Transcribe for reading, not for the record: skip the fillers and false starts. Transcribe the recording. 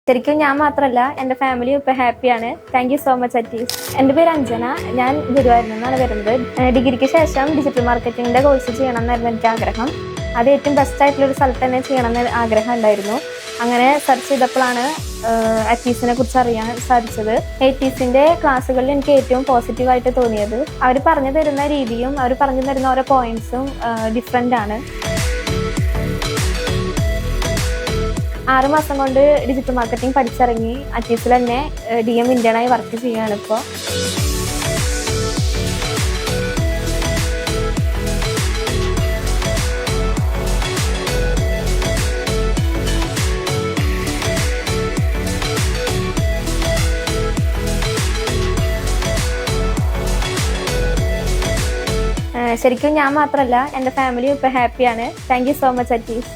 ശരിക്കും ഞാൻ മാത്രമല്ല, എൻ്റെ ഫാമിലിയും ഇപ്പോൾ ഹാപ്പിയാണ്. താങ്ക് യു സോ മച്ച് അറ്റീസ്. എൻ്റെ പേര് അഞ്ജന. ഞാൻ ഗുരുവായൂരിൽ നിന്നാണ് വരുന്നത്. ഡിഗ്രിക്ക് ശേഷം ഡിജിറ്റൽ മാർക്കറ്റിങ്ങിൻ്റെ കോഴ്സ് ചെയ്യണം എന്നായിരുന്നു എനിക്ക് ആഗ്രഹം. അത് ഏറ്റവും ബെസ്റ്റ് ആയിട്ടുള്ളൊരു സ്ഥലത്ത് തന്നെ ചെയ്യണമെന്ന് ആഗ്രഹം ഉണ്ടായിരുന്നു. അങ്ങനെ സെർച്ച് ചെയ്തപ്പോഴാണ് അറ്റീസിനെ കുറിച്ച് അറിയാൻ സാധിച്ചത്. അറ്റീസിൻ്റെ ക്ലാസ്സുകളിൽ എനിക്ക് ഏറ്റവും പോസിറ്റീവായിട്ട് തോന്നിയത് അവർ പറഞ്ഞു തരുന്ന രീതിയും അവർ പറഞ്ഞു തരുന്ന ഓരോ പോയിന്റ്സും ഡിഫറെൻ്റ് ആണ്. 6 മാസം കൊണ്ട് ഡിജിറ്റൽ മാർക്കറ്റിംഗ് പഠിച്ചിറങ്ങി അറ്റീസിൽ തന്നെ DM ഇന്റേണായി വർക്ക് ചെയ്യുകയാണ് ഇപ്പോൾ. ശരിക്കും ഞാൻ മാത്രമല്ല, എൻ്റെ ഫാമിലിയും ഇപ്പോൾ ഹാപ്പിയാണ്. Thank you so much അറ്റീസ്.